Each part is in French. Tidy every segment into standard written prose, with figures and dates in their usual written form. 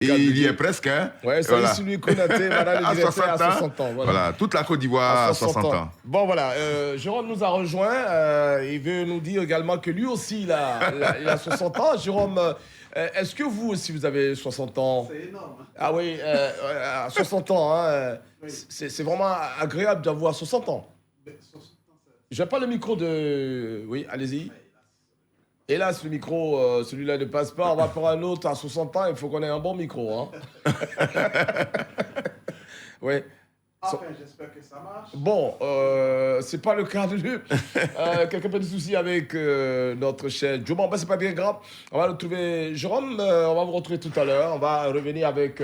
Il y est presque, hein. Ouais, ça voilà. Lui Konaté, voilà, le directeur à 60 ans. Voilà, toute la Côte d'Ivoire à 60 ans. Bon, voilà, Jérôme nous a rejoint. Il veut nous dire également que lui aussi, il a 60 ans. Jérôme, est-ce que vous aussi, vous avez 60 ans? C'est énorme. Ah oui, à 60 ans, hein, oui. C'est vraiment agréable d'avoir 60 ans. Je n'ai pas le micro de... Oui, allez-y. Hélas, le micro, celui-là ne passe pas. On va prendre un autre à 60 ans. Il faut qu'on ait un bon micro. Hein. Oui. Enfin, j'espère que ça marche. Bon, c'est pas le cas de lui. Quelqu'un peut de soucis avec notre cher Joe. Bon, ben, c'est pas bien grave. On va le trouver. Jérôme, on va vous retrouver tout à l'heure. On va revenir avec...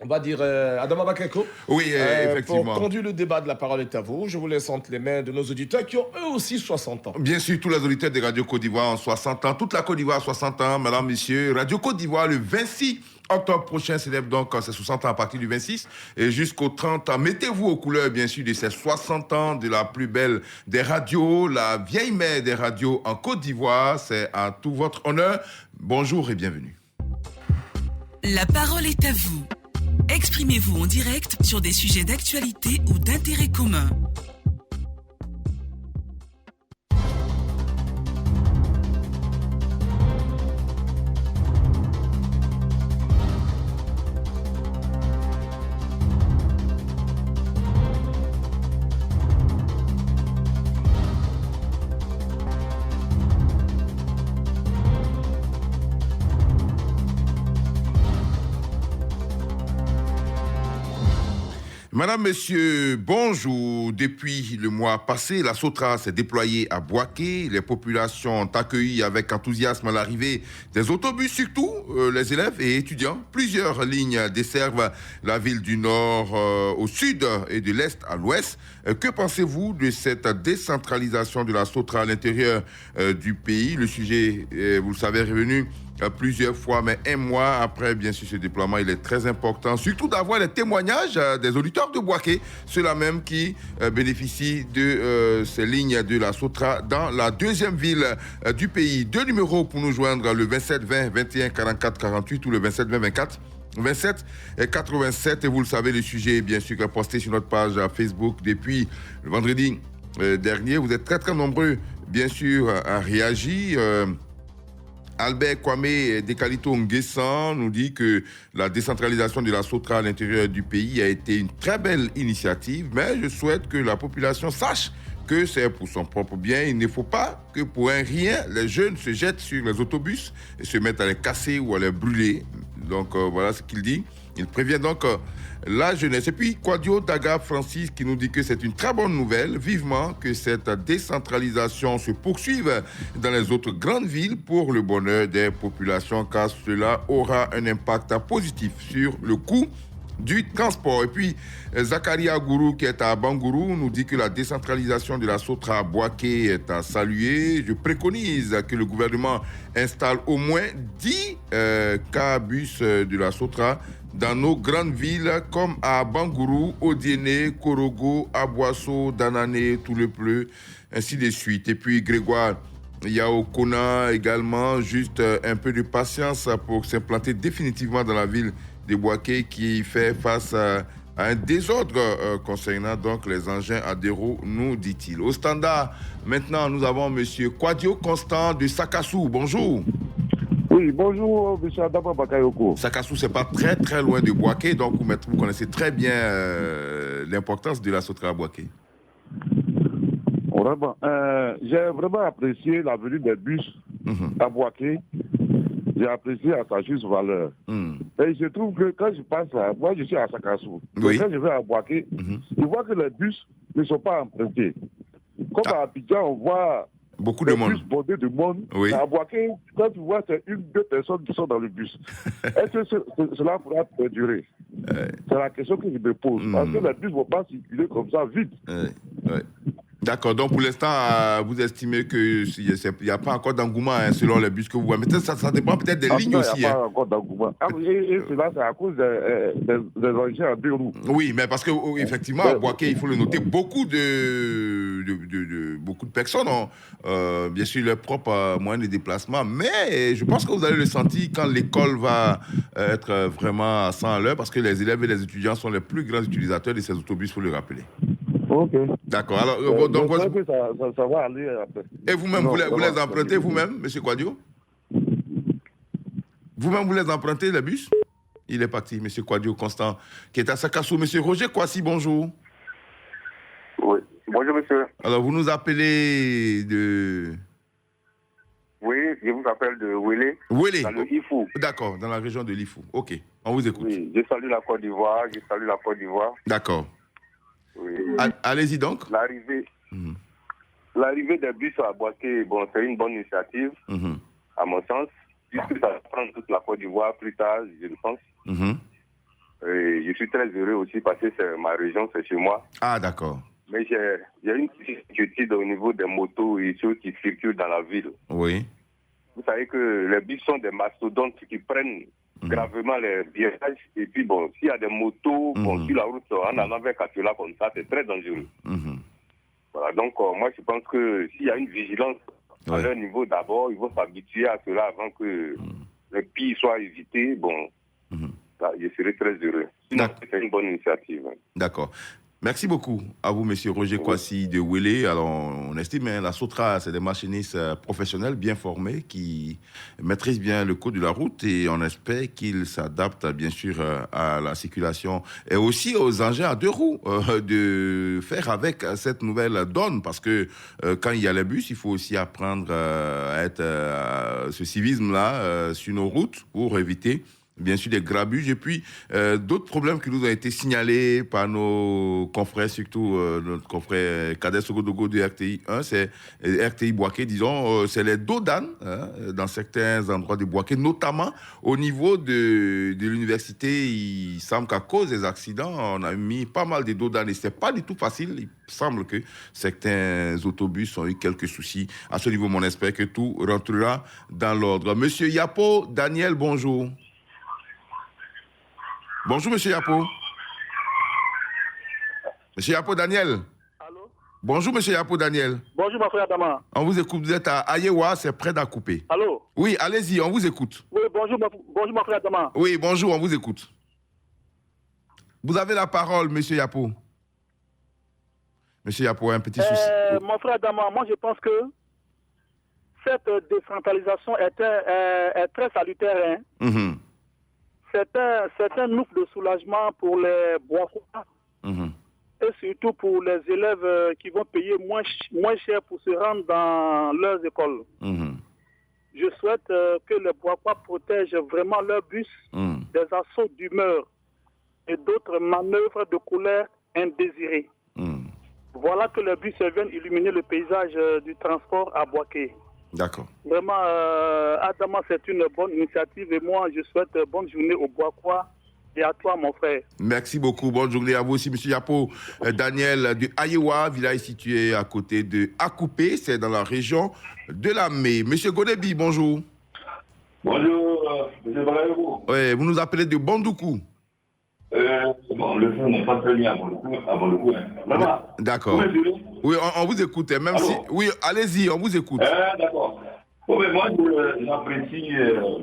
on va dire Adama Bakako. Oui, effectivement. Pour conduire le débat de La Parole est à vous, je vous laisse entre les mains de nos auditeurs qui ont eux aussi 60 ans. Bien sûr, tous les auditeurs de Radio Côte d'Ivoire ont 60 ans. Toute la Côte d'Ivoire a 60 ans, mesdames, messieurs. Radio Côte d'Ivoire, le 26 octobre prochain, célèbre donc ses 60 ans à partir du 26 et jusqu'au 30 ans. Mettez-vous aux couleurs, bien sûr, de ces 60 ans de la plus belle des radios, la vieille mère des radios en Côte d'Ivoire. C'est à tout votre honneur. Bonjour et bienvenue. La parole est à vous. Exprimez-vous en direct sur des sujets d'actualité ou d'intérêt commun. Madame, Monsieur, bonjour. Depuis le mois passé, la SOTRA s'est déployée à Bouaké. Les populations ont accueilli avec enthousiasme l'arrivée des autobus, surtout les élèves et étudiants. Plusieurs lignes desservent la ville du nord au sud et de l'est à l'ouest. Que pensez-vous de cette décentralisation de la SOTRA à l'intérieur du pays? Le sujet, vous le savez, est revenu plusieurs fois, mais un mois après, bien sûr, ce déploiement, il est très important, surtout d'avoir les témoignages des auditeurs de Bouaké, ceux-là même qui bénéficient de ces lignes de la SOTRA dans la deuxième ville du pays. Deux numéros pour nous joindre, le 27 20 21 44 48 ou le 27 20 24 27 et 87. Et vous le savez, le sujet est bien sûr posté sur notre page Facebook depuis le vendredi dernier. Vous êtes très très nombreux, bien sûr, à réagir. Albert Kwame Dekalito Nguessan nous dit que la décentralisation de la SOTRA à l'intérieur du pays a été une très belle initiative, mais je souhaite que la population sache que c'est pour son propre bien. Il ne faut pas que pour un rien, les jeunes se jettent sur les autobus et se mettent à les casser ou à les brûler. Donc voilà ce qu'il dit. Il prévient donc la jeunesse. Et puis Kwadio Daga Francis qui nous dit que c'est une très bonne nouvelle. Vivement que cette décentralisation se poursuive dans les autres grandes villes pour le bonheur des populations, car cela aura un impact positif sur le coût du transport. Et puis Zakaria Gourou qui est à Bangourou nous dit que la décentralisation de la SOTRA à Bouaké est à saluer. Je préconise que le gouvernement installe au moins 10 bus de la SOTRA dans nos grandes villes comme à Bangourou, Odiéné, Korogo, Abouasso, Danané, Toulepleu, ainsi de suite. Et puis Grégoire Yao Kona également, juste un peu de patience pour s'implanter définitivement dans la ville de Bouaké qui fait face à un désordre concernant donc les engins adhérents, nous dit-il. Au standard, maintenant, nous avons M. Kwadio Constant de Sakassou. Bonjour. Oui, bonjour, M. Adama Bakayoko. Sakassou, c'est pas très très loin de Bouaké, donc vous connaissez très bien l'importance de la SOTRA à Bouaké. Vraiment, j'ai vraiment apprécié la venue des bus à Bouaké. J'ai apprécié à sa juste valeur. Et je trouve que quand je passe là, moi je suis à Sakassou. Oui. Quand je vais à Bouaké, je vois que les bus ne sont pas empruntés. Comme à Abidjan, on voit beaucoup de monde. Bus bondés de monde. Oui. À Bouaké, quand tu vois, c'est une, deux personnes qui sont dans le bus. Est-ce que cela pourra perdurer? C'est la question que je me pose. Parce que les bus ne vont pas circuler comme ça vite. D'accord, donc pour l'instant, vous estimez qu'il n'y a pas encore d'engouement selon les bus que vous voyez. Mais ça dépend peut-être des lignes aussi. Il n'y a pas encore d'engouement. Et cela, c'est à cause des engins à 2 roues. Oui, mais parce que effectivement, à Boaké, il faut le noter, beaucoup de personnes ont bien sûr leurs propres moyens de déplacement, mais je pense que vous allez le sentir quand l'école va être vraiment à 100 à l'heure, parce que les élèves et les étudiants sont les plus grands utilisateurs de ces autobus, il faut le rappeler. Ok. D'accord. Alors, donc, que ça va aller après. Et vous-même, vous les empruntez vous-même, M. Kouadio? Vous-même, vous les empruntez, les bus? Il est parti, M. Kouadio Constant, qui est à Sakassou. M. Roger Kwasi, bonjour. Oui, bonjour monsieur. Alors, vous nous appelez de... Oui, je vous appelle de Wélé. Wélé. Dans le Ifou. D'accord, dans la région de l'Ifou. Ok, on vous écoute. Oui, je salue la Côte d'Ivoire, D'accord. Oui. Allez-y donc. L'arrivée des bus à Boaké, bon, c'est une bonne initiative, à mon sens, puisque ça va prendre toute la Côte d'Ivoire plus tard, je le pense. Et je suis très heureux aussi parce que c'est ma région, c'est chez moi. Ah, d'accord. Mais j'ai une petite inquiétude au niveau des motos et ceux qui circulent dans la ville. Oui. Vous savez que les bus sont des mastodontes qui prennent gravement les virages. Et puis, bon, s'il y a des motos sur la route en allant vers Katiola comme ça, c'est très dangereux. Voilà, donc moi, je pense que s'il y a une vigilance à leur niveau d'abord, ils vont s'habituer à cela avant que le pire soit évité. Bon, là, je serai très heureux. Sinon, c'est une bonne initiative. D'accord. Merci beaucoup à vous, M. Roger Kwasi de Wélé. Alors, on estime la Sotra, c'est des machinistes professionnels bien formés qui maîtrisent bien le code de la route et on espère qu'ils s'adaptent bien sûr à la circulation et aussi aux engins à 2 roues de faire avec cette nouvelle donne parce que quand il y a les bus, il faut aussi apprendre à être ce civisme-là sur nos routes pour éviter bien sûr des grabuges et puis d'autres problèmes qui nous ont été signalés par nos confrères, surtout notre confrère Kader Sogodogo de RTI 1, c'est RTI Boaké, disons, c'est les dos d'âne dans certains endroits de Boaké, notamment au niveau de l'université. Il semble qu'à cause des accidents, on a mis pas mal de dos d'âne et c'est pas du tout facile. Il semble que certains autobus ont eu quelques soucis. À ce niveau, on espère que tout rentrera dans l'ordre. Monsieur Yapo Daniel, bonjour. Bonjour, monsieur Yapo. Monsieur Yapo Daniel. Allô? Bonjour, monsieur Yapo Daniel. Bonjour, mon frère Adama. On vous écoute. Vous êtes à Ayewa, c'est près d'Akupé. Allô? Oui, allez-y, on vous écoute. Oui, bonjour, mon frère Adama. Oui, bonjour, on vous écoute. Vous avez la parole, monsieur Yapo. Monsieur Yapo, un petit souci. Mon frère Adama, moi je pense que cette décentralisation est très salutaire. Hein? C'est un ouf de soulagement pour les Boakois et surtout pour les élèves qui vont payer moins cher pour se rendre dans leurs écoles. Je souhaite que les Boakois protègent vraiment leurs bus des assauts d'humeur et d'autres manœuvres de colère indésirées. Voilà que les bus viennent illuminer le paysage du transport à Boaké. D'accord. Vraiment, Adama, c'est une bonne initiative et moi, je souhaite bonne journée aux Boakois et à toi, mon frère. Merci beaucoup. Bonne journée à vous aussi, monsieur Yapo. Daniel de Ayewa, village situé à côté de Akupé, c'est dans la région de la Mé. Monsieur Godebi, bonjour. Bonjour, monsieur Balayo. Oui, vous nous appelez de Bondoukou. Bon, le son n'est pas très bien avant le coup. Hein. D'accord. Oui, on vous écoute. Même si... Oui, allez-y, on vous écoute. D'accord. Bon, mais moi, j'apprécie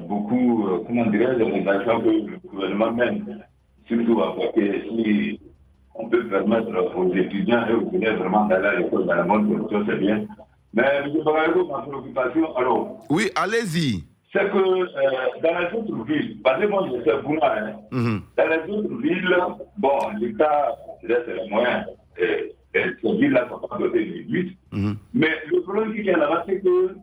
beaucoup, comment dirais-je, les actions que le gouvernement mène. Surtout parce que si on peut permettre aux étudiants et aux élèves vraiment d'aller à l'école dans la bonne condition, c'est bien. Mais, M. Barago, ma préoccupation, alors... Oui, allez-y. C'est que dans les autres villes, parce que moi je sais Bouna, dans les autres villes, bon, l'État, c'est les moyens, et ces villes-là ne sont pas dotées de bus. Mais le problème qui est là-bas, c'est que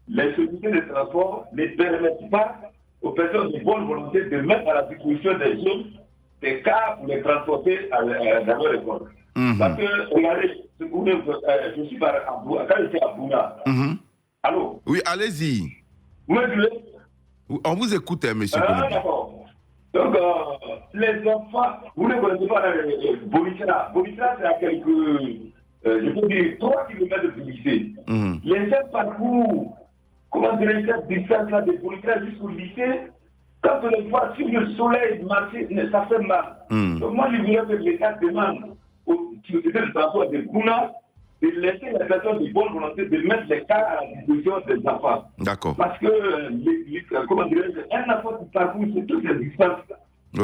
les sociétés de transport ne permettent pas aux personnes de bonne volonté de mettre à la disposition des jeunes des cars pour les transporter dans leur école. Parce que, regardez, je suis quand j'étais à Bouna. Allô? Oui, allez-y. Vous m'écoutez? On vous écoute, monsieur. D'accord. Donc, les enfants, vous ne connaissez pas Bonitra. Bonitra, c'est à quelques je peux dire, 3 km du lycée. Les chefs parcours, comment dirais-je, cette distance-là de Polyclinique jusqu'au lycée, quand on les voit sur le soleil marcher, ça fait mal. Donc moi, je voulais que l'État demande aux sociétés de transport de Bouna de laisser les personnes de bonne volonté de mettre les cas à la disposition des enfants. D'accord. Parce que, comment dirais-je, un enfant qui parcourt sur toutes ces distances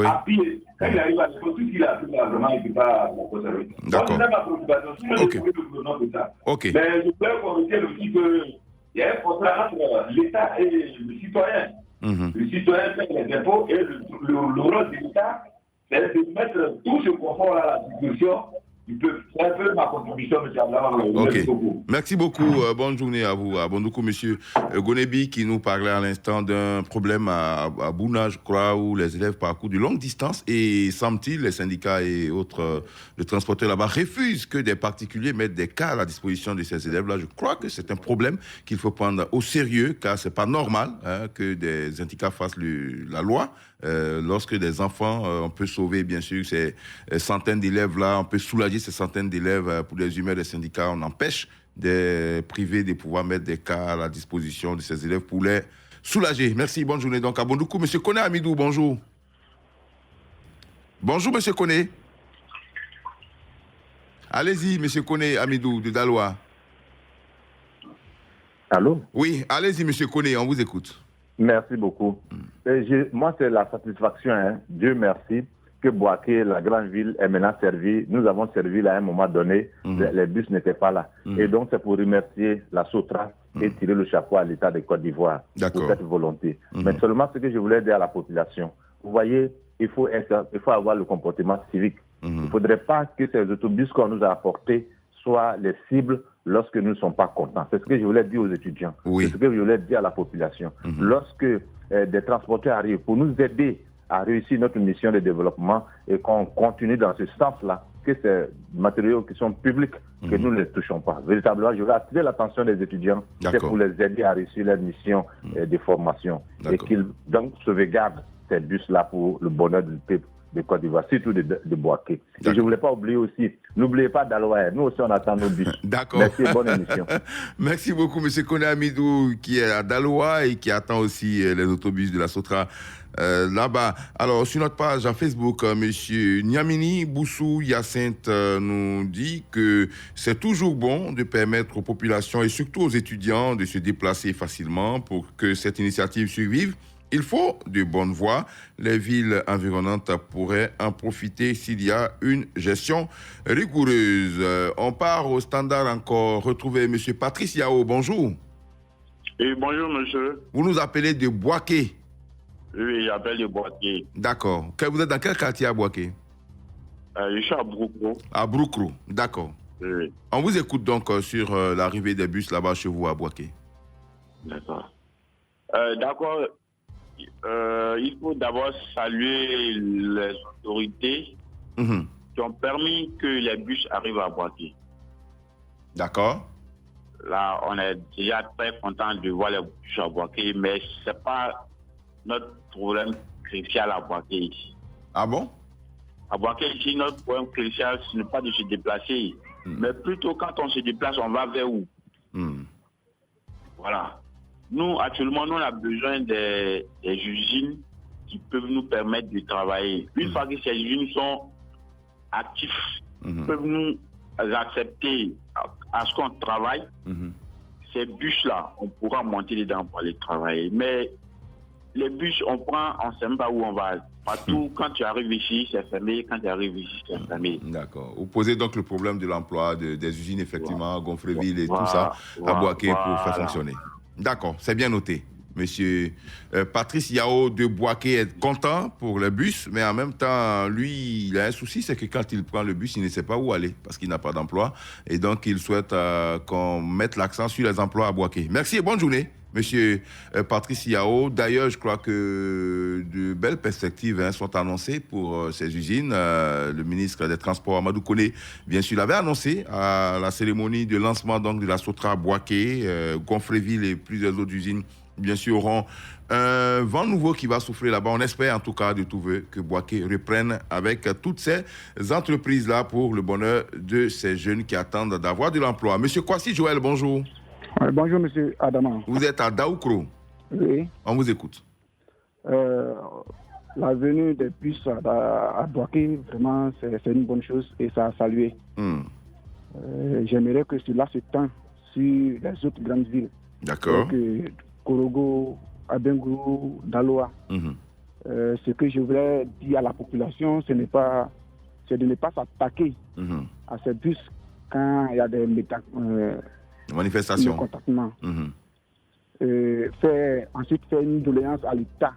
à pied, quand il arrive à l'école, tout ce qu'il a appris là, vraiment, il ne peut pas la conserver. D'accord. C'est ma préoccupation. Si je le gouvernement de ça. Mais je voulais qu'on retienne aussi qu'il y a un contrat entre l'État et le citoyen. Le citoyen fait les impôts et le rôle de l'État, c'est de mettre tout ce confort à la disposition. C'est un peu ma contribution, M. Abdallah. Merci beaucoup. Bonne journée à vous. Bon coup, M. Gonebi, qui nous parlait à l'instant d'un problème à Bouna, je crois, où les élèves parcourent de longues distances et, semble-t-il, les syndicats et autres de transporteurs là-bas refusent que des particuliers mettent des cas à la disposition de ces élèves-là. Je crois que c'est un problème qu'il faut prendre au sérieux, car c'est pas normal que des syndicats fassent la loi. Lorsque des enfants, on peut sauver bien sûr ces centaines d'élèves-là, on peut soulager ces centaines d'élèves pour les humeurs des syndicats, on empêche des privés de pouvoir mettre des cas à la disposition de ces élèves pour les soulager. Merci, bonne journée. Donc à Bondoukou, M. Koné Amidou, bonjour. Bonjour, M. Koné. Allez-y, M. Koné Amidou de Daloa. Allô? Oui, allez-y, M. Koné, on vous écoute. Merci beaucoup. Moi, c'est la satisfaction, Dieu merci, que Bouaké, la grande ville, est maintenant servie. Nous avons servi là à un moment donné, les bus n'étaient pas là. Et donc, c'est pour remercier la Sotra et tirer le chapeau à l'État de Côte d'Ivoire pour cette volonté. Mais seulement ce que je voulais dire à la population, vous voyez, il faut avoir le comportement civique. Il ne faudrait pas que ces autobus qu'on nous a apportés soient les cibles lorsque nous ne sommes pas contents. C'est ce que je voulais dire aux étudiants. C'est ce que je voulais dire à la population. Lorsque des transporteurs arrivent pour nous aider à réussir notre mission de développement et qu'on continue dans ce sens-là, que ces matériaux qui sont publics, que nous ne les touchons pas. Véritablement, je veux attirer l'attention des étudiants, c'est pour les aider à réussir leur mission de formation et qu'ils donc sauvegardent ces bus-là pour le bonheur du peuple de Côte d'Ivoire, surtout de Bouaké. Et je ne voulais pas oublier aussi, n'oubliez pas Daloa, nous aussi on attend nos bus. D'accord. Merci et bonne émission. Merci beaucoup, M. Koné Amidou, qui est à Daloa et qui attend aussi les autobus de la Sotra là-bas. Alors, sur notre page à Facebook, M. Niamini Boussou Yacinthe nous dit que c'est toujours bon de permettre aux populations et surtout aux étudiants de se déplacer facilement pour que cette initiative survive. Il faut de bonnes voies. Les villes environnantes pourraient en profiter s'il y a une gestion rigoureuse. On part au standard encore. Retrouver M. Patrice Yao. Bonjour. Et bonjour, monsieur. Vous nous appelez de Bouaké. Oui, j'appelle de Bouaké. D'accord. Vous êtes dans quel quartier à Bouaké? Je suis à Broukro. À Broukro, d'accord. Oui. On vous écoute donc sur l'arrivée des bus là-bas chez vous à Bouaké. D'accord. D'accord. Il faut d'abord saluer les autorités qui ont permis que les bus arrivent à Bouaké. D'accord. Là, on est déjà très content de voir les bus à Bouaké, mais ce n'est pas notre problème crucial à Bouaké ici. Ah bon? À Bouaké ici, notre problème crucial, ce n'est pas de se déplacer, mais plutôt quand on se déplace, on va vers où? Voilà. Nous, actuellement, on a besoin des usines qui peuvent nous permettre de travailler. Une fois que ces usines sont actives, peuvent nous accepter à ce qu'on travaille, ces bus-là, on pourra monter dedans pour aller travailler. Mais les bus, on ne sait même pas où on va. Partout, quand tu arrives ici, c'est fermé. Quand tu arrives ici, c'est fermé. D'accord. Vous posez donc le problème de l'emploi des usines, effectivement, à Gonfreville et tout ça, à Bouaké pour faire fonctionner. D'accord, c'est bien noté. Monsieur Patrice Yao de Bouaké est content pour le bus, mais en même temps, lui, il a un souci, c'est que quand il prend le bus, il ne sait pas où aller parce qu'il n'a pas d'emploi. Et donc, il souhaite qu'on mette l'accent sur les emplois à Bouaké. Merci et bonne journée, monsieur Patrice Yao. D'ailleurs, je crois que de belles perspectives sont annoncées pour ces usines. Le ministre des Transports, Amadou Koné, bien sûr, l'avait annoncé à la cérémonie de lancement donc, de la Sotra à Bouaké, Gonfreville et plusieurs autres usines bien sûr, auront un vent nouveau qui va souffler là-bas. On espère en tout cas de tout vœu que Boaké reprenne avec toutes ces entreprises-là pour le bonheur de ces jeunes qui attendent d'avoir de l'emploi. Monsieur Kwasi Joël, bonjour. Bonjour, monsieur Adama. Vous êtes à Daoukro. Oui. On vous écoute. La venue des bus à Boaké, vraiment, c'est une bonne chose et ça a salué. J'aimerais que cela s'étend sur les autres grandes villes. D'accord. Donc, Korogo, Abengourou, Daloa. Ce que je voudrais dire à la population, c'est de ne pas s'attaquer à ces bus quand il y a des manifestations. Ensuite, faire une doléance à l'État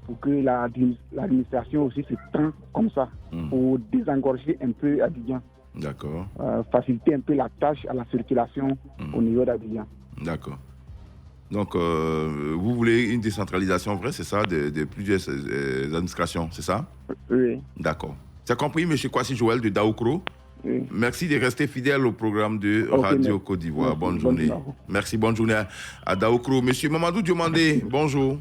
pour que l'administration aussi se tend comme ça, pour désengorger un peu Abidjan. D'accord. Faciliter un peu la tâche à la circulation au niveau d'Abidjan. D'accord. Donc, vous voulez une décentralisation vraie, c'est ça, de plusieurs administrations, c'est ça? Oui. D'accord. C'est compris, M. Kwasi Joël de Daoukro. Oui. Merci de rester fidèle au programme de Radio Côte d'Ivoire. Bonne journée. Merci, bonne journée à Daoukro. Monsieur Mamadou Diomandé, bonjour.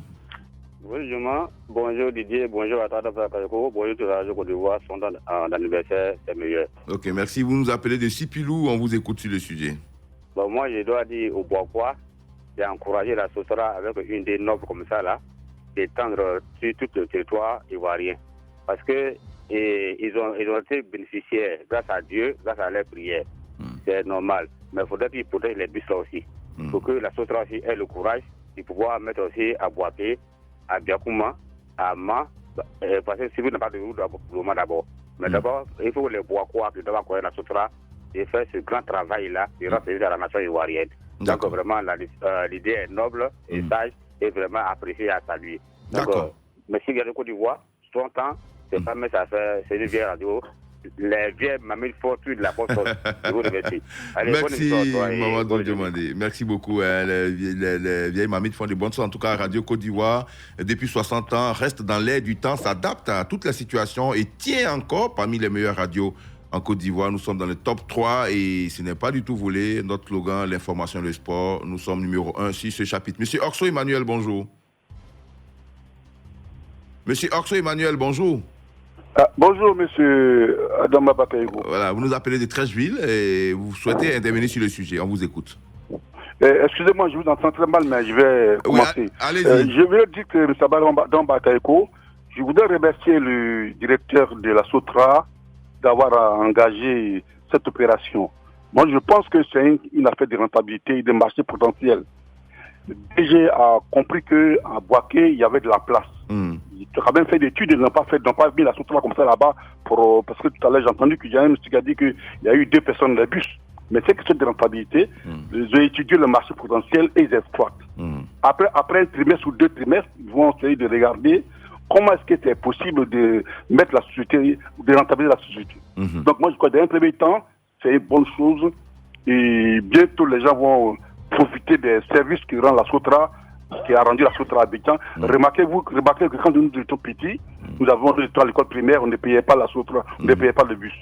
Bonjour, bonjour Didier, bonjour à Tata Kakako, bonjour à Radio Côte d'Ivoire, son anniversaire, c'est meilleur. Ok, merci. Vous nous appelez de Sipilou, on vous écoute sur le sujet. Bon, moi, je dois dire au Boakois, j'ai encouragé la Sotra avec une des nobles comme ça, là, d'étendre sur tout le territoire ivoirien. Parce que ils ont été bénéficiaires grâce à Dieu, grâce à leurs prières. C'est normal. Mais il faudrait qu'ils protègent les bus là aussi. Pour que la Sotra aussi ait le courage de pouvoir mettre aussi à Boaké, à Biakouma, à Ma, parce que si vous n'avez pas de route pour le moment d'abord. Mais d'abord, il faut que les Boakois qui doivent accoyer la Sotra et faire ce grand travail-là de rendre service à la nation ivoirienne. Donc vraiment, l'idée est noble et sage et vraiment appréciée à saluer. Donc, merci Gare Côte d'Ivoire, 30 ans, c'est pas mais ça fait, c'est une vieille radio. Les vieilles mamelles fortunes de la poste. Je vous remercie. Allez, merci, Mamadou Diomandé. Merci beaucoup. Les vieilles mamies font de bonnes choses. En tout cas, Radio Côte d'Ivoire, depuis 60 ans, reste dans l'air du temps, s'adapte à toute la situation et tient encore parmi les meilleures radios en Côte d'Ivoire. Nous sommes dans le top 3 et ce n'est pas du tout volé. Notre slogan, l'information et le sport, nous sommes numéro 1 sur ce chapitre. Monsieur Orso Emmanuel, bonjour. Monsieur Orso Emmanuel, bonjour. Bonjour, monsieur Adama Bakaïgo. Voilà, vous nous appelez de Trècheville et vous souhaitez intervenir sur le sujet. On vous écoute. Excusez-moi, je vous entends très mal, mais je vais commencer. Oui, allez-y. Je voulais dire que M. Adam Bakaïgo, je voudrais remercier le directeur de la SOTRA d'avoir engagé cette opération. Moi, je pense que c'est une affaire de rentabilité et de marché potentiel. Le DG a compris qu'à Boaké, il y avait de la place. Ils ont quand même fait des études, ils n'ont pas mis la SOTRA comme ça là-bas, parce que tout à l'heure, j'ai entendu qu'il y a un monsieur qui a dit qu'il y a eu 2 personnes dans le bus. Mais c'est question de rentabilité. Ils ont étudié le marché potentiel et ils exploitent. Après un trimestre ou 2 trimestres, ils vont essayer de regarder comment est-ce que c'est possible de mettre la société, de rentabiliser la société. Donc moi, je crois que dans un premier temps, c'est une bonne chose. Et bientôt, les gens vont profiter des services que rend la SOTRA, qui a rendu la SOTRA à Abidjan. Remarquez que quand nous étions petits, nous avons à l'école primaire, on ne payait pas la SOTRA, on ne payait pas le bus.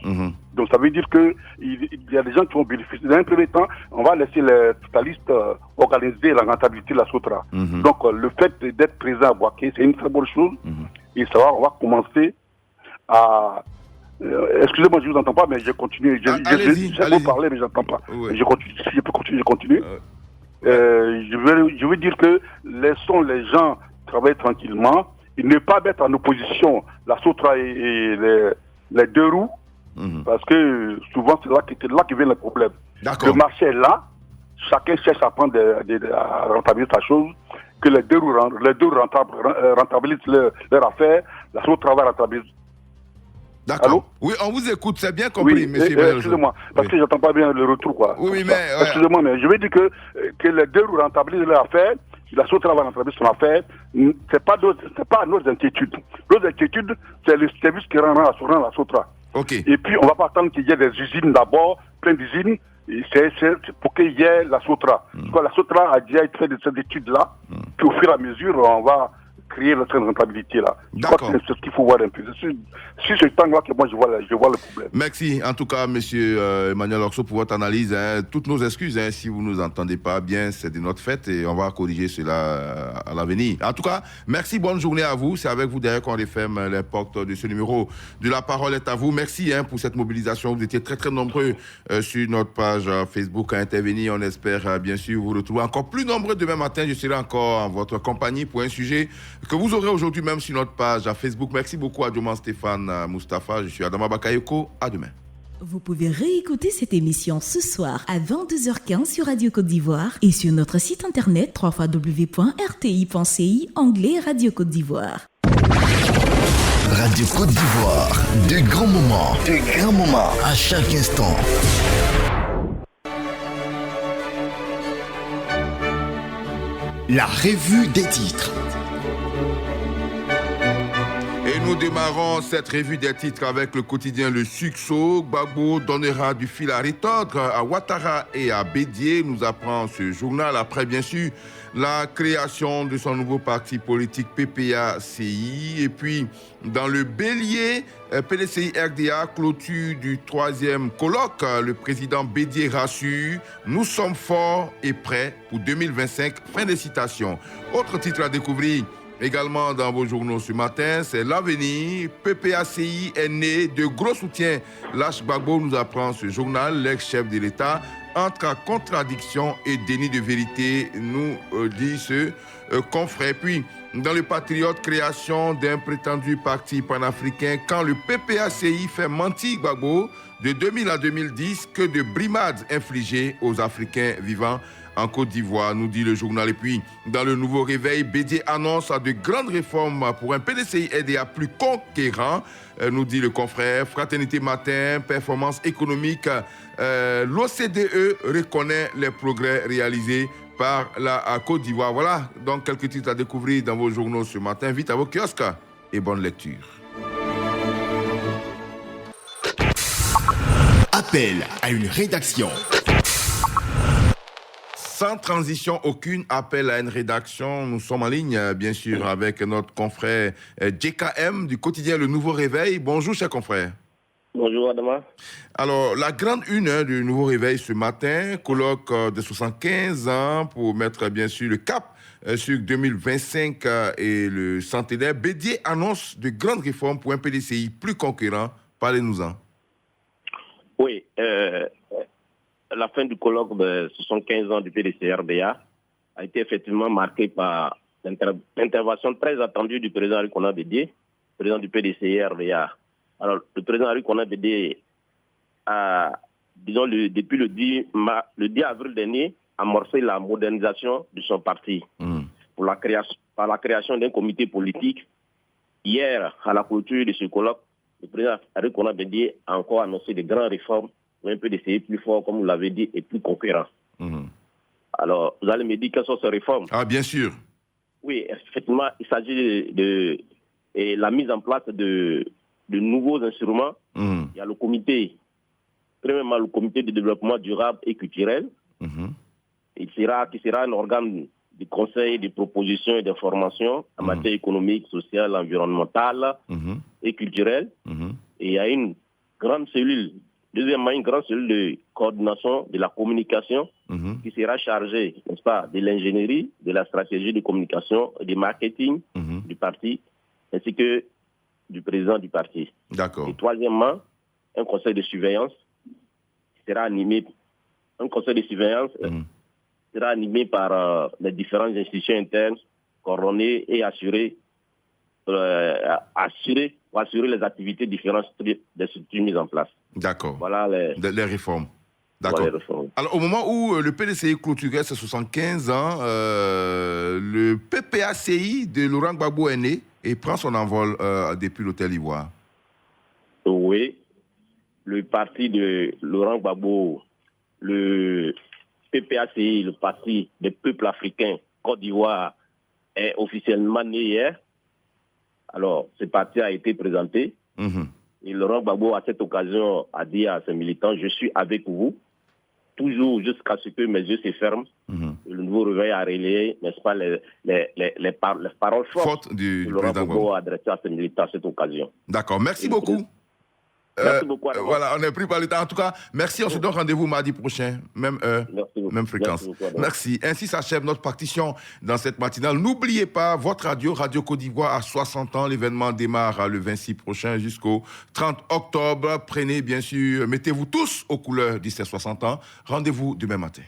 Donc ça veut dire qu'il y a des gens qui vont bénéficier. Dans un premier temps, on va laisser les totalistes organiser la rentabilité de la SOTRA. Donc le fait d'être présent à Boaké, c'est une très bonne chose. Et ça va, on va commencer à... excusez-moi, je ne vous entends pas, mais je continue. J'ai beau parler, mais je n'entends pas. Ouais. Je continue. Si je peux continuer, je continue. Je veux dire que laissons les gens travailler tranquillement et ne pas mettre en opposition la SOTRA et les 2 roues, parce que souvent c'est là que vient le problème. Le marché est là, chacun cherche à prendre à rentabiliser sa chose, que les 2 roues rentabilisent leur affaire, la SOTRA va rentabiliser. D'accord. Allô? Oui, on vous écoute, c'est bien compris, monsieur. Excusez-moi, parce que j'entends pas bien le retour, quoi. Oui, mais... Excusez-moi, mais je veux dire que les 2 roues rentabilisent leur affaire, la SOTRA va rentabiliser son affaire, c'est pas nos inquiétudes. Nos inquiétudes, c'est le service qui rend la SOTRA. Et puis, on va pas attendre qu'il y ait des usines d'abord, plein d'usines, c'est pour qu'il y ait la SOTRA. La SOTRA a déjà fait cette étude-là, puis au fur et à mesure, on va créer cette rentabilité-là. Je crois que c'est ce qu'il faut voir un peu. C'est ce temps-là que moi je vois le problème. Merci en tout cas, monsieur Emmanuel Orso, pour votre analyse. Toutes nos excuses, si vous ne nous entendez pas bien, c'est de notre fait et on va corriger cela à l'avenir. En tout cas, merci, bonne journée à vous. C'est avec vous derrière qu'on referme l'impact de ce numéro de La Parole est à vous. Merci pour cette mobilisation. Vous étiez très très nombreux sur notre page Facebook à intervenir. On espère bien sûr vous retrouver encore plus nombreux demain matin. Je serai encore en votre compagnie pour un sujet que vous aurez aujourd'hui même sur notre page à Facebook. Merci beaucoup à Dioman Stéphane Moustapha. Je suis Adama Bakayoko. À demain. Vous pouvez réécouter cette émission ce soir à 22h15 sur Radio Côte d'Ivoire et sur notre site internet www.rti.ci onglet Radio Côte d'Ivoire. Radio Côte d'Ivoire, de grands moments à chaque instant. La revue des titres. Et nous démarrons cette revue des titres avec le quotidien Le Succès. Gbagbo donnera du fil à retordre à Ouattara et à Bédié, nous apprend ce journal. Après, bien sûr, la création de son nouveau parti politique PPA-CI. Et puis, dans le Bélier, PDCI-RDA, clôture du 3e colloque. Le président Bédié rassure, nous sommes forts et prêts pour 2025. Fin de citation. Autre titre à découvrir également dans vos journaux ce matin, c'est l'avenir. PPA-CI est né de gros soutiens. Lâche Gbagbo, nous apprend ce journal. L'ex-chef de l'État entre contradiction et déni de vérité, nous dit ce confrère. Puis, dans le Patriote, création d'un prétendu parti panafricain, quand le PPA-CI fait mentir Gbagbo de 2000 à 2010, que de brimades infligées aux Africains vivant en Côte d'Ivoire, nous dit le journal. Et puis, dans le Nouveau Réveil, Bédié annonce de grandes réformes pour un PDCI-RDA plus conquérant, nous dit le confrère. Fraternité Matin, performance économique. L'OCDE reconnaît les progrès réalisés par la Côte d'Ivoire. Voilà donc quelques titres à découvrir dans vos journaux ce matin. Vite à vos kiosques et bonne lecture. Appel à une rédaction. Sans transition aucune, appel à une rédaction. Nous sommes en ligne, bien sûr, avec notre confrère JKM du quotidien Le Nouveau Réveil. Bonjour, cher confrère. Bonjour, Adama. Alors, la grande une du Nouveau Réveil ce matin, colloque de 75 ans pour mettre, bien sûr, le cap sur 2025 et le centenaire. Bédié annonce de grandes réformes pour un PDCI plus conquérant. Parlez-nous-en. Oui, la fin du colloque de 75 ans du PDCI-RDA a été effectivement marquée par l'intervention très attendue du président Arikona Bédié, président du PDCI-RDA. Alors, le président Arikona Bédié a, disons, depuis le 10 avril dernier, amorcé la modernisation de son parti par la création d'un comité politique. Hier, à la clôture de ce colloque, le président Arikona Bédié a encore annoncé de grandes réformes pour un PDCI plus fort, comme vous l'avez dit, et plus conquérant. Alors, vous allez me dire quelles sont ces réformes? Ah, bien sûr. Oui, effectivement, il s'agit de la mise en place de nouveaux instruments. Il y a le comité, premièrement le comité de développement durable et culturel, qui sera un organe de conseil, de propositions et d'informations en matière économique, sociale, environnementale et culturelle. Et il y a une grande cellule, deuxièmement, une grande cellule de coordination de la communication qui sera chargée, n'est-ce pas, de l'ingénierie, de la stratégie de communication et du marketing du parti, ainsi que du président du parti. D'accord. Et troisièmement, un conseil de surveillance sera animé, sera animé par les différentes institutions internes, coordonnées et assurer les activités différentes des structures mises en place. D'accord. Voilà les réformes. D'accord. Alors, au moment où le PDCI clôturait ses 75 ans, le PPA-CI de Laurent Gbagbo est né et prend son envol depuis l'Hôtel Ivoire. Oui. Le parti de Laurent Gbagbo, le PPA-CI, le parti des peuples africains Côte d'Ivoire, est officiellement né hier. Alors, ce parti a été présenté. Et Laurent Gbagbo, à cette occasion, a dit à ses militants, je suis avec vous. toujours jusqu'à ce que mes yeux se ferment. Le nouveau réveil a relayé, n'est-ce pas, les paroles fortes du Laurent Gbagbo adressées à ses militants à cette occasion. D'accord, merci beaucoup. Merci beaucoup. Voilà, on est pris par le temps. En tout cas, merci. On se donne rendez-vous mardi prochain, même heure, même fréquence. Merci. Ainsi s'achève notre partition dans cette matinale. N'oubliez pas, votre radio, Radio Côte d'Ivoire, a 60 ans. L'événement démarre le 26 prochain jusqu'au 30 octobre. Prenez, bien sûr, mettez-vous tous aux couleurs de ces 60 ans. Rendez-vous demain matin.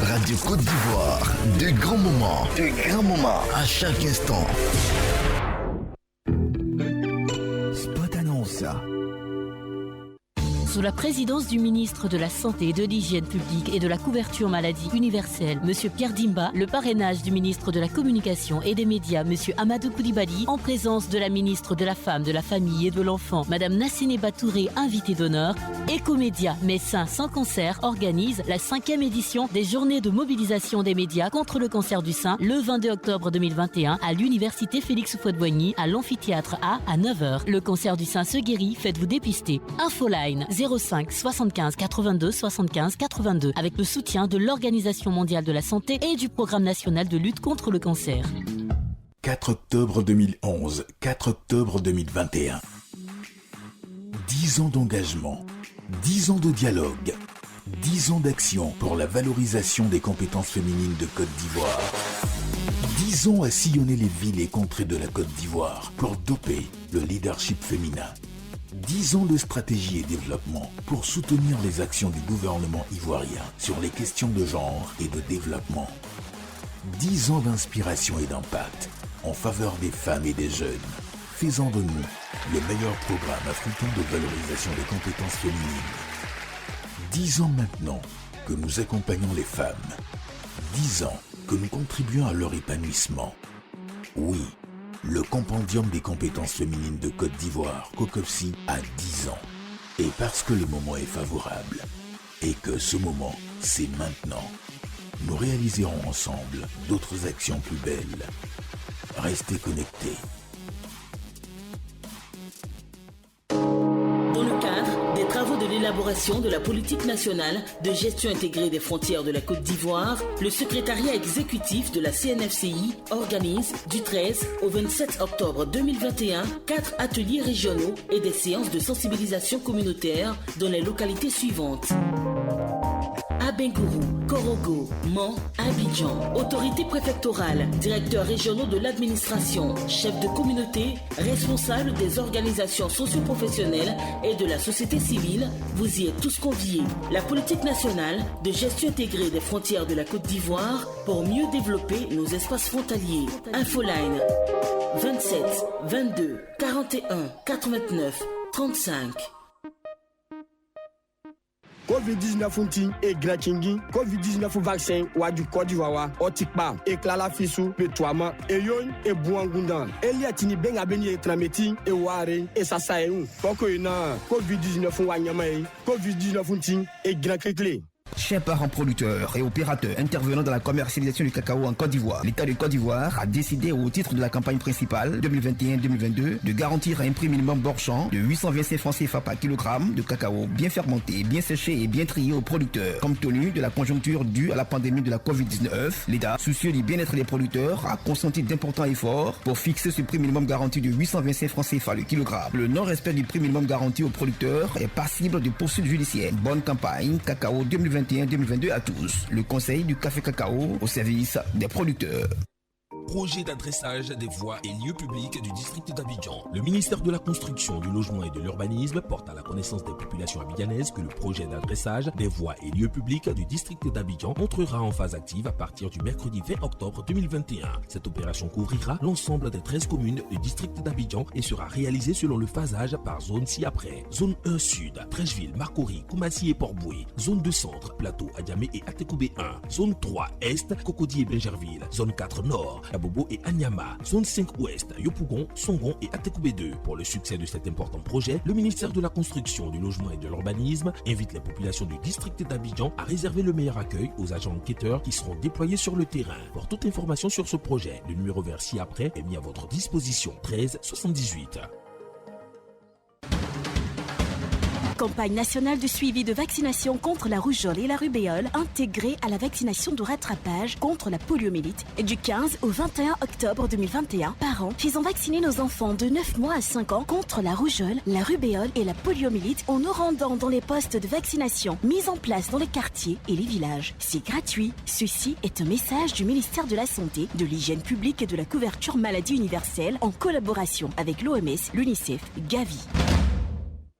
Radio Côte d'Ivoire, de grands moments, à chaque instant. Spot annonce. Sous la présidence du ministre de la Santé et de l'Hygiène publique et de la couverture maladie universelle, M. Pierre Dimba, le parrainage du ministre de la Communication et des Médias, M. Amadou Koulibaly, en présence de la ministre de la Femme, de la Famille et de l'Enfant, Mme Nassine Batouré, invitée d'honneur, Ecomédia, Médecins sans cancer, organise la 5e édition des journées de mobilisation des médias contre le cancer du sein le 22 octobre 2021 à l'université Félix Houphouët-Boigny à l'amphithéâtre A à 9h. Le cancer du sein se guérit, faites-vous dépister. Infoline 05 75 82 75 82 avec le soutien de l'Organisation mondiale de la santé et du Programme national de lutte contre le cancer. 4 octobre 2011, 4 octobre 2021. 10 ans d'engagement, 10 ans de dialogue, 10 ans d'action pour la valorisation des compétences féminines de Côte d'Ivoire. 10 ans à sillonner les villes et contrées de la Côte d'Ivoire pour doper le leadership féminin. 10 ans de stratégie et développement pour soutenir les actions du gouvernement ivoirien sur les questions de genre et de développement. 10 ans d'inspiration et d'impact en faveur des femmes et des jeunes, faisant de nous le meilleur programme africain de valorisation des compétences féminines. 10 ans maintenant que nous accompagnons les femmes. 10 ans que nous contribuons à leur épanouissement. Oui, le compendium des compétences féminines de Côte d'Ivoire, COCOPSI, a 10 ans. Et parce que le moment est favorable, et que ce moment, c'est maintenant, nous réaliserons ensemble d'autres actions plus belles. Restez connectés. Dans le cadre des travaux de l'élaboration de la politique nationale de gestion intégrée des frontières de la Côte d'Ivoire, le secrétariat exécutif de la CNFCI organise du 13 au 27 octobre 2021 4 ateliers régionaux et des séances de sensibilisation communautaire dans les localités suivantes. Abengourou, Korogo, Mans, Abidjan, autorités préfectorales, directeurs régionaux de l'administration, chefs de communauté, responsables des organisations socio-professionnelles et de la société civile, vous y êtes tous conviés. La politique nationale de gestion intégrée des frontières de la Côte d'Ivoire pour mieux développer nos espaces frontaliers. Infoline 27 22 41 89 35. COVID-19 et Gratchingi, COVID-19 vaccin ou du Côte d'Ivoire, Otikpa, et Klala Fissou, Petouama, et Yon, et Bouangundan. Eliatini Ben Abeni et Trameti, et Ware, et Sasaeun. Poko Yuna, COVID-19 Wanyamae, COVID-19 et Gratchingi. Chers parents producteurs et opérateurs intervenant dans la commercialisation du cacao en Côte d'Ivoire, l'État de Côte d'Ivoire a décidé au titre de la campagne principale 2021-2022 de garantir un prix minimum bord champ de 825 francs CFA par kilogramme de cacao bien fermenté, bien séché et bien trié aux producteurs. Compte tenu de la conjoncture due à la pandémie de la Covid-19, l'État, soucieux du bien-être des producteurs, a consenti d'importants efforts pour fixer ce prix minimum garanti de 825 francs CFA le kilogramme. Le non-respect du prix minimum garanti aux producteurs est passible de poursuites judiciaires. Bonne campagne cacao 2021-2022 à tous. Le Conseil du café cacao au service des producteurs. Projet d'adressage des voies et lieux publics du district d'Abidjan. Le ministère de la Construction, du Logement et de l'Urbanisme porte à la connaissance des populations abidjanaises que le projet d'adressage des voies et lieux publics du district d'Abidjan entrera en phase active à partir du mercredi 20 octobre 2021. Cette opération couvrira l'ensemble des 13 communes du district d'Abidjan et sera réalisée selon le phasage par zone ci-après. Zone 1 Sud, Trècheville, Marcory, Koumassi et Port-Boué. Zone 2 Centre, Plateau, Adjamé et Atekoubé 1. Zone 3 Est, Cocody et Bingerville. Zone 4 Nord, Abobo et Anyama. Zone 5 Ouest, Yopougon, Songon et Atekoubé 2. Pour le succès de cet important projet, le ministère de la Construction, du Logement et de l'Urbanisme invite les populations du district d'Abidjan à réserver le meilleur accueil aux agents enquêteurs qui seront déployés sur le terrain. Pour toute information sur ce projet, le numéro vert ci-après est mis à votre disposition. 13 78. campagne nationale de suivi de vaccination contre la rougeole et la rubéole intégrée à la vaccination de rattrapage contre la poliomyélite du 15 au 21 octobre 2021. Parents, faisons vacciner nos enfants de 9 mois à 5 ans contre la rougeole, la rubéole et la poliomyélite en nous rendant dans les postes de vaccination mis en place dans les quartiers et les villages. C'est gratuit. Ceci est un message du ministère de la Santé, de l'Hygiène publique et de la couverture maladie universelle en collaboration avec l'OMS, l'UNICEF, Gavi.